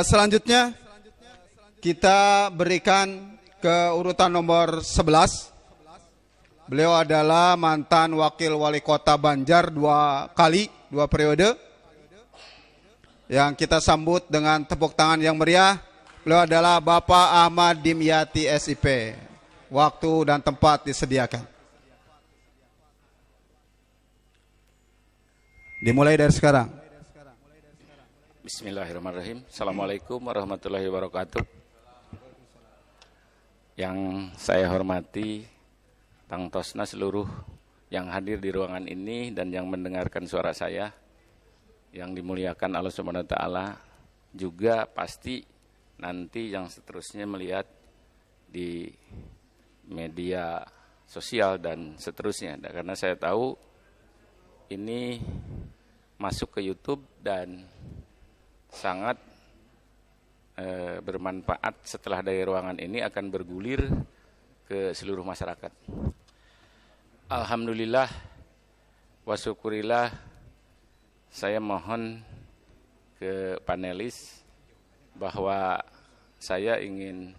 Selanjutnya kita berikan ke urutan nomor 11. Beliau adalah mantan wakil wali kota Banjar 2 kali, 2 periode. Yang kita sambut dengan tepuk tangan yang meriah. Beliau adalah Bapak Ahmad Dimyati SIP. Waktu dan tempat disediakan. Dimulai dari sekarang. Bismillahirrahmanirrahim. Assalamualaikum warahmatullahi wabarakatuh. Yang saya hormati Tang Tosna, seluruh yang hadir di ruangan ini dan yang mendengarkan suara saya, yang dimuliakan Allah Subhanahu wa taala, juga pasti nanti yang seterusnya melihat di media sosial dan seterusnya. Karena saya tahu ini masuk ke YouTube dan sangat bermanfaat. Setelah dari ruangan ini akan bergulir ke seluruh masyarakat. Alhamdulillah wa syukurillah, saya mohon ke panelis bahwa saya ingin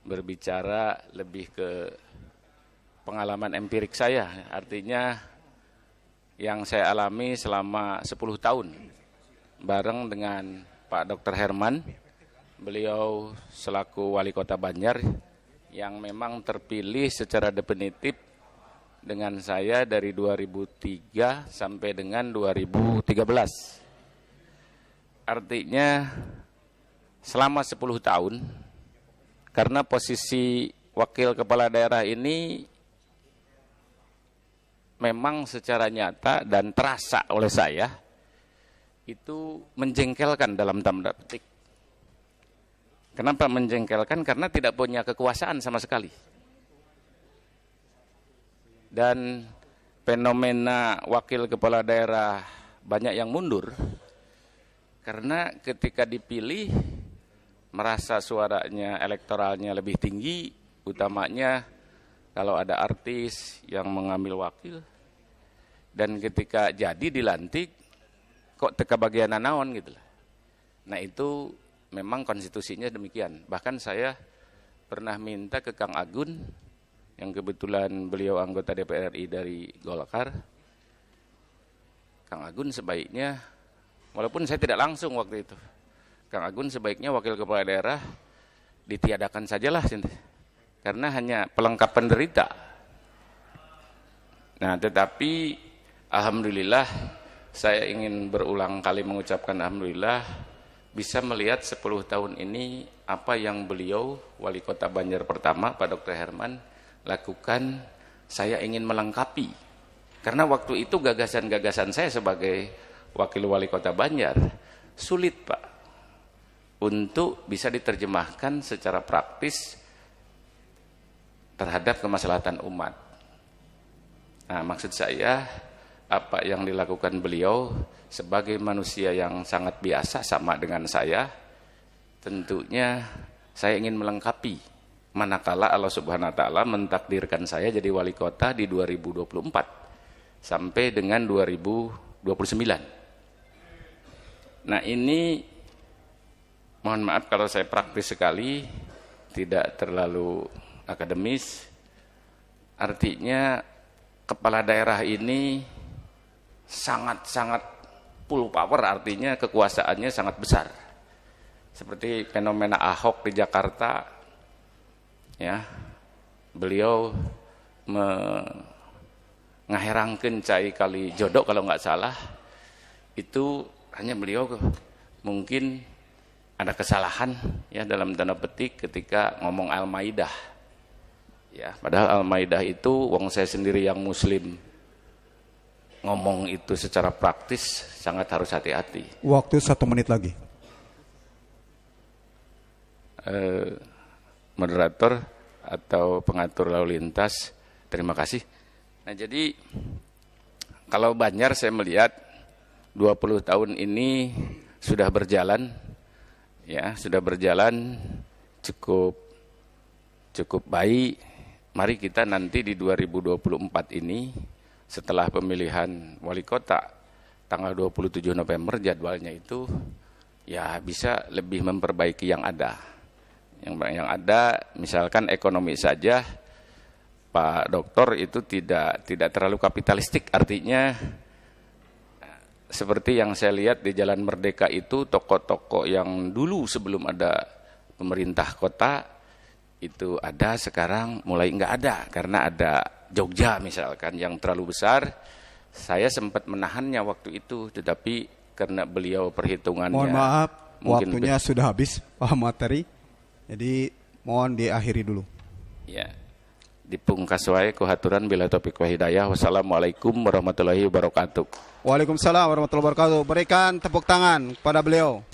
berbicara lebih ke pengalaman empirik saya, artinya yang saya alami selama 10 tahun bareng dengan Pak Dr. Herman. Beliau selaku wali kota Banjar yang memang terpilih secara definitif dengan saya dari 2003 sampai dengan 2013. Artinya selama 10 tahun, karena posisi wakil kepala daerah ini memang secara nyata dan terasa oleh saya itu menjengkelkan dalam tanda petik. Kenapa menjengkelkan? Karena tidak punya kekuasaan sama sekali. Dan fenomena wakil kepala daerah banyak yang mundur karena ketika dipilih merasa suaranya elektoralnya lebih tinggi, utamanya kalau ada artis yang mengambil wakil, dan ketika jadi dilantik kok teka bagian naon gitu lah. Nah itu memang konstitusinya demikian. Bahkan saya pernah minta ke Kang Agun, yang kebetulan beliau anggota DPR RI dari Golkar. Kang Agun sebaiknya, walaupun saya tidak langsung waktu itu, Kang Agun sebaiknya wakil kepala daerah ditiadakan sajalah, karena hanya pelengkap penderita. Nah tetapi alhamdulillah, saya ingin berulang kali mengucapkan alhamdulillah bisa melihat 10 tahun ini apa yang beliau wali kota Banjar pertama Pak Dr. Herman lakukan. Saya ingin melengkapi, karena waktu itu gagasan-gagasan saya sebagai wakil wali kota Banjar sulit Pak untuk bisa diterjemahkan secara praktis terhadap kemaslahatan umat. Nah maksud saya, apa yang dilakukan beliau sebagai manusia yang sangat biasa sama dengan saya, tentunya saya ingin melengkapi manakala Allah Subhanahu wa taala mentakdirkan saya jadi wali kota di 2024 sampai dengan 2029. Nah ini mohon maaf kalau saya praktis sekali, tidak terlalu akademis. Artinya kepala daerah ini sangat-sangat full power, artinya kekuasaannya sangat besar. Seperti fenomena Ahok di Jakarta, ya, beliau mengherangkan cai kali jodoh kalau nggak salah, itu hanya beliau mungkin ada kesalahan ya dalam tanda petik ketika ngomong Al-Maidah. Ya, padahal Al-Maidah itu wong saya sendiri yang muslim ngomong itu secara praktis sangat harus hati-hati. Waktu 1 menit lagi. Moderator atau pengatur lalu lintas, terima kasih. Nah jadi kalau Banjar saya melihat 20 tahun ini sudah berjalan, ya sudah berjalan cukup baik. Mari kita nanti di 2024 ini setelah pemilihan wali kota tanggal 27 November jadwalnya itu, ya bisa lebih memperbaiki yang ada. Yang ada misalkan ekonomi saja, Pak Doktor itu tidak terlalu kapitalistik, artinya seperti yang saya lihat di Jalan Merdeka itu toko-toko yang dulu sebelum ada pemerintah kota itu ada, sekarang mulai nggak ada karena ada Jogja misalkan yang terlalu besar. Saya sempat menahannya waktu itu, tetapi karena beliau perhitungannya. Mohon maaf, waktunya sudah habis, Pak Materi. Jadi mohon diakhiri dulu. Ya, dipungkas wae ku haturan bila taufiq wa hidayah. Wassalamualaikum warahmatullahi wabarakatuh. Waalaikumsalam warahmatullahi wabarakatuh. Berikan tepuk tangan kepada beliau.